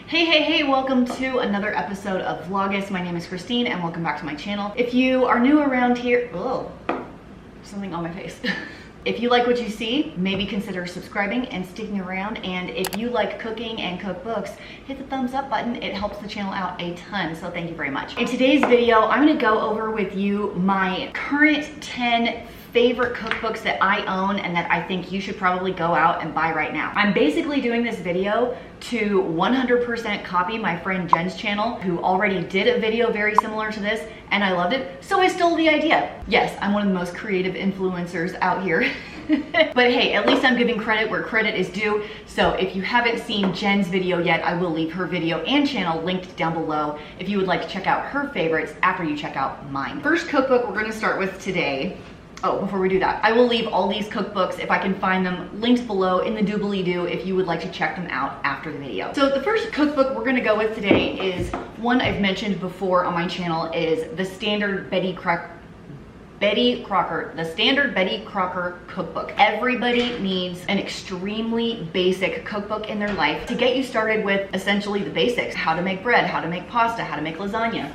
Hey, welcome to another episode of Vlogust. My name is Christine and welcome back to my channel. If you are new around here, something on my face. If you like what you see, maybe consider subscribing and sticking around. And if you like cooking and cookbooks, hit the thumbs up button. It helps the channel out a ton, so thank you very much. In today's video, I'm gonna go over with you my current 10 favorite cookbooks that I own and that I think you should probably go out and buy right now. I'm basically doing this video to 100% copy my friend Jen's channel, who already did a video very similar to this, and I loved it, so I stole the idea. Yes, I'm one of the most creative influencers out here. But hey, at least I'm giving credit where credit is due. So if you haven't seen Jen's video yet, I will leave her video and channel linked down below if you would like to check out her favorites after you check out mine. First cookbook we're gonna start with today. Oh, before we do that, I will leave all these cookbooks, if I can find them, linked below in the doobly-doo if you would like to check them out after the video. So the first cookbook we're gonna go with today is one I've mentioned before on my channel, is the standard Betty Crocker cookbook. Everybody needs an extremely basic cookbook in their life to get you started with essentially the basics. How to make bread, how to make pasta, how to make lasagna.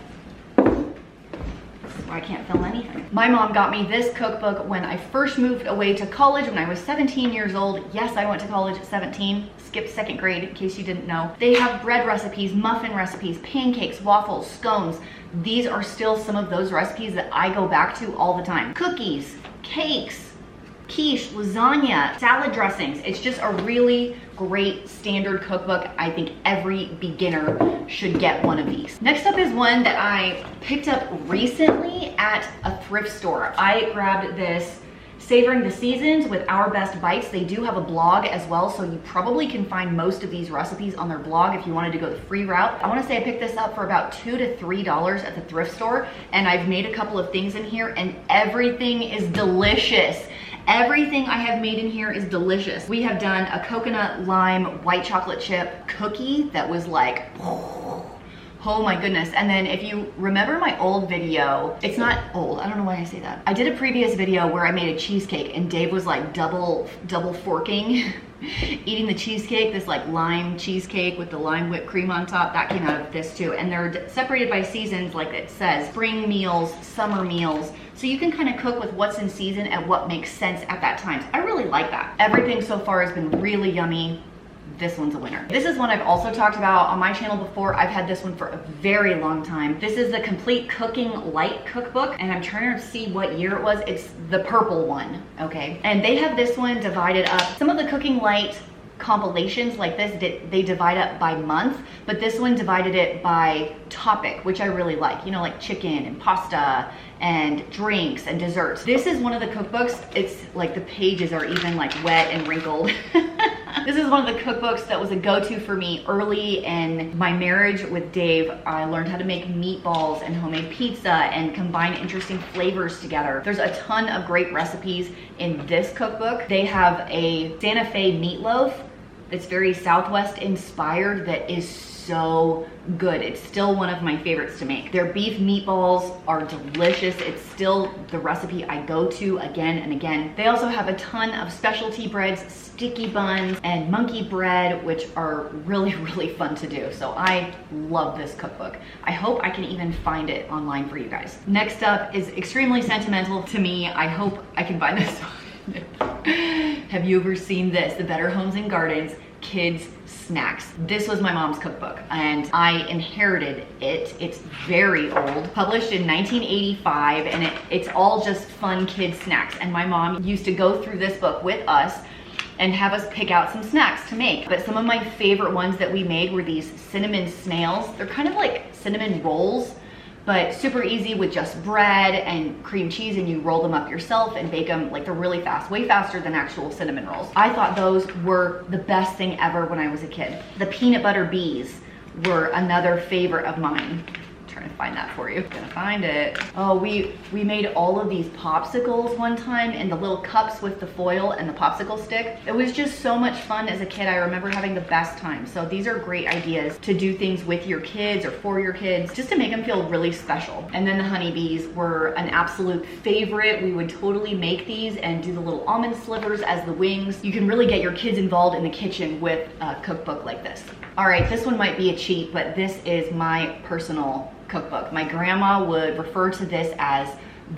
I can't film anything. My mom got me this cookbook when I first moved away to college when I was 17 years old. Yes, I went to college at 17, skipped second grade in case you didn't know. They have bread recipes, muffin recipes, pancakes, waffles, scones. These are still some of those recipes that I go back to all the time. Cookies, cakes, quiche, lasagna, salad dressings. It's just a really great standard cookbook. I think every beginner should get one of these. Next up is one that I picked up recently at a thrift store. I grabbed this Savoring the Seasons with Our Best Bites. They do have a blog as well, so you probably can find most of these recipes on their blog if you wanted to go the free route. I want to say I picked this up for about $2 to $3 at the thrift store, and I've made a couple of things in here and everything is delicious. Everything I have made in here is delicious. We have done a coconut lime white chocolate chip cookie that was like, oh my goodness. And then if you remember my old video, it's not old, I don't know why I say that. I did a previous video where I made a cheesecake and Dave was like double forking eating the cheesecake, this like lime cheesecake with the lime whipped cream on top. That came out of this too. And they're separated by seasons, like it says, spring meals, summer meals. So you can kind of cook with what's in season and what makes sense at that time. So I really like that. Everything so far has been really yummy. This one's a winner. This is one I've also talked about on my channel before. I've had this one for a very long time. This is the Complete Cooking Light Cookbook, and I'm trying to see what year it was. It's the purple one, okay? And they have this one divided up. Some of the Cooking Light compilations like this, they divide up by month, but this one divided it by topic, which I really like. You know, like chicken and pasta and drinks and desserts. This is one of the cookbooks, it's like the pages are even like wet and wrinkled. This is one of the cookbooks that was a go-to for me early in my marriage with Dave. I learned how to make meatballs and homemade pizza and combine interesting flavors together. There's a ton of great recipes in this cookbook. They have a Santa Fe meatloaf that's very Southwest inspired that is so good. It's still one of my favorites to make. Their beef meatballs are delicious. It's still the recipe I go to again and again. They also have a ton of specialty breads, sticky buns, and monkey bread, which are really, really fun to do. So I love this cookbook. I hope I can even find it online for you guys. Next up is extremely sentimental to me. I hope I can find this one. Have you ever seen this? The Better Homes and Gardens Kids Snacks. This was my mom's cookbook and I inherited it. It's very old, published in 1985, and it's all just fun kid snacks. And my mom used to go through this book with us and have us pick out some snacks to make. But some of my favorite ones that we made were these cinnamon snails. They're kind of like cinnamon rolls, but super easy with just bread and cream cheese, and you roll them up yourself and bake them. Like, they're really fast, way faster than actual cinnamon rolls. I thought those were the best thing ever when I was a kid. The peanut butter bees were another favorite of mine. Trying to find that for you. Gonna find it. Oh, we made all of these popsicles one time in the little cups with the foil and the popsicle stick. It was just so much fun as a kid. I remember having the best time. So these are great ideas to do things with your kids or for your kids, just to make them feel really special. And then the honeybees were an absolute favorite. We would totally make these and do the little almond slivers as the wings. You can really get your kids involved in the kitchen with a cookbook like this. All right, this one might be a cheat, but this is my personal cookbook. My grandma would refer to this as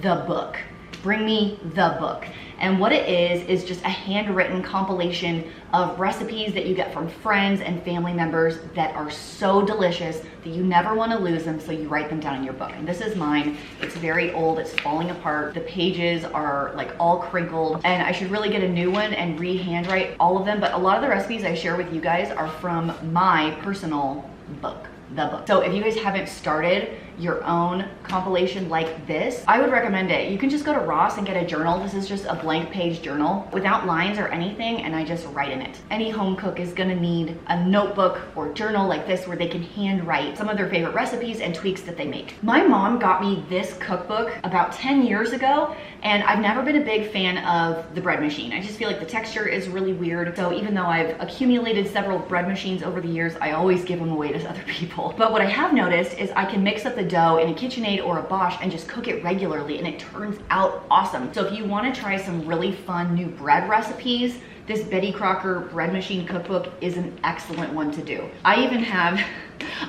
the book. Bring me the book. And what it is just a handwritten compilation of recipes that you get from friends and family members that are so delicious that you never want to lose them, so you write them down in your book. And this is mine. It's very old, it's falling apart. The pages are like all crinkled, and I should really get a new one and re-handwrite all of them. But a lot of the recipes I share with you guys are from my personal book. The book. So if you guys haven't started your own compilation like this, I would recommend it. You can just go to Ross and get a journal. This is just a blank page journal without lines or anything, and I just write in it. Any home cook is gonna need a notebook or journal like this where they can handwrite some of their favorite recipes and tweaks that they make. My mom got me this cookbook about 10 years ago, and I've never been a big fan of the bread machine. I just feel like the texture is really weird. So even though I've accumulated several bread machines over the years, I always give them away to other people. But what I have noticed is I can mix up the dough in a KitchenAid or a Bosch and just cook it regularly, and it turns out awesome. So if you want to try some really fun new bread recipes, this Betty Crocker bread machine cookbook is an excellent one to do. I even have,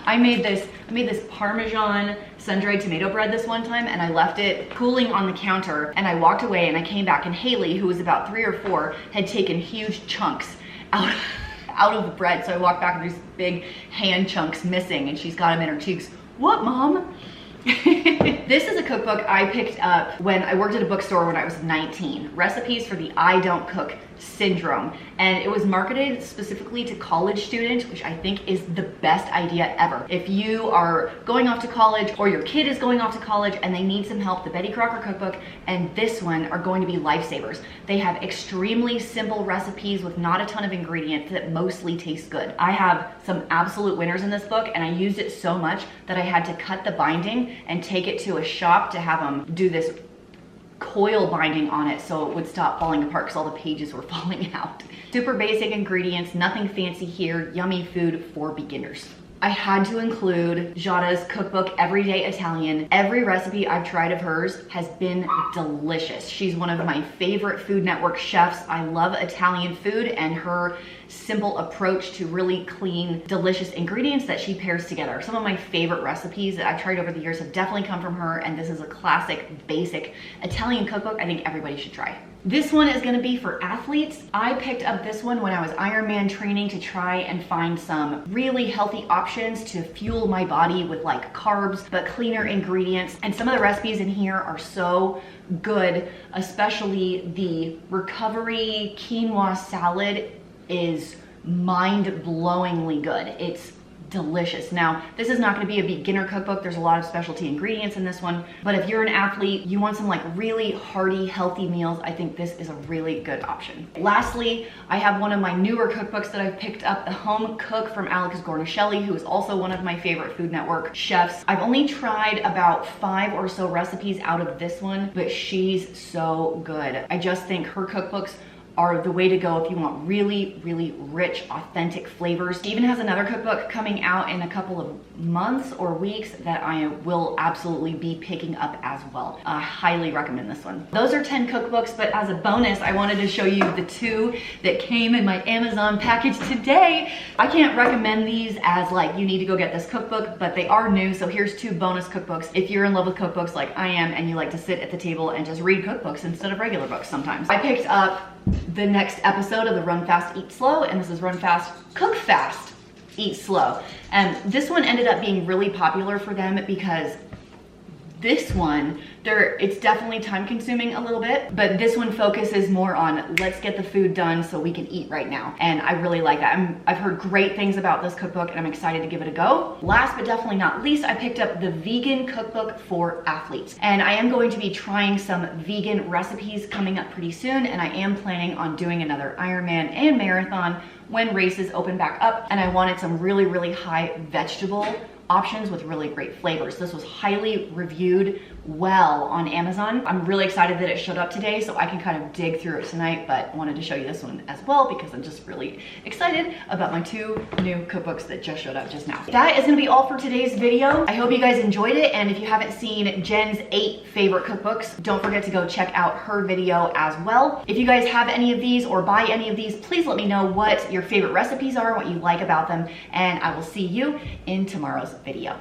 I made this Parmesan sun-dried tomato bread this one time, and I left it cooling on the counter, and I walked away and I came back, and Haley, who was about 3 or 4, had taken huge chunks out of the bread. So I walked back and there's big hand chunks missing, and she's got them in her cheeks. What, Mom? This is a cookbook I picked up when I worked at a bookstore when I was 19. Recipes for the I Don't Cook Syndrome. And it was marketed specifically to college students, which I think is the best idea ever. If you are going off to college, or your kid is going off to college and they need some help, the Betty Crocker cookbook and this one are going to be lifesavers. They have extremely simple recipes with not a ton of ingredients that mostly taste good. I have some absolute winners in this book, and I used it so much that I had to cut the binding and take it to a shop to have them do this coil binding on it so it would stop falling apart because all the pages were falling out. Super basic ingredients, nothing fancy here, yummy food for beginners. I had to include Giada's cookbook, Everyday Italian. Every recipe I've tried of hers has been delicious. She's one of my favorite Food Network chefs. I love Italian food, and her simple approach to really clean, delicious ingredients that she pairs together. Some of my favorite recipes that I've tried over the years have definitely come from her, and this is a classic, basic Italian cookbook I think everybody should try. This one is gonna be for athletes. I picked up this one when I was Ironman training to try and find some really healthy options to fuel my body with like carbs, but cleaner ingredients. And some of the recipes in here are so good, especially the recovery quinoa salad is mind-blowingly good. It's delicious. Now, this is not going to be a beginner cookbook. There's a lot of specialty ingredients in this one, but if you're an athlete, you want some like really hearty, healthy meals, I think this is a really good option. Lastly, I have one of my newer cookbooks that I've picked up, The Home Cook from Alex Gornishelli, who is also one of my favorite Food Network chefs. I've only tried about 5 or so recipes out of this one, but she's so good. I just think her cookbooks are the way to go if you want really, really rich, authentic flavors. She even has another cookbook coming out in a couple of months or weeks that I will absolutely be picking up as well. I highly recommend this one. Those are 10 cookbooks, but as a bonus, I wanted to show you the 2 that came in my Amazon package today. I can't recommend these as like, you need to go get this cookbook, but they are new, so here's 2 bonus cookbooks. If you're in love with cookbooks like I am, and you like to sit at the table and just read cookbooks instead of regular books sometimes. I picked up the next episode of the Run Fast, Eat Slow, and this is Run Fast, Cook Fast, Eat Slow. And this one ended up being really popular for them because this one, it's definitely time consuming a little bit, but this one focuses more on let's get the food done so we can eat right now. And I really like that. I've heard great things about this cookbook, and I'm excited to give it a go. Last but definitely not least, I picked up the Vegan Cookbook for Athletes. And I am going to be trying some vegan recipes coming up pretty soon, and I am planning on doing another Ironman and marathon when races open back up, and I wanted some really, really high vegetable options with really great flavors. This was highly reviewed well well on Amazon. I'm really excited that it showed up today so I can kind of dig through it tonight, but wanted to show you this one as well because I'm just really excited about my 2 new cookbooks that just showed up just now. That is gonna be all for today's video. I hope you guys enjoyed it, and if you haven't seen Jen's 8 favorite cookbooks, don't forget to go check out her video as well. If you guys have any of these or buy any of these, please let me know what your favorite recipes are, what you like about them, and I will see you in tomorrow's video.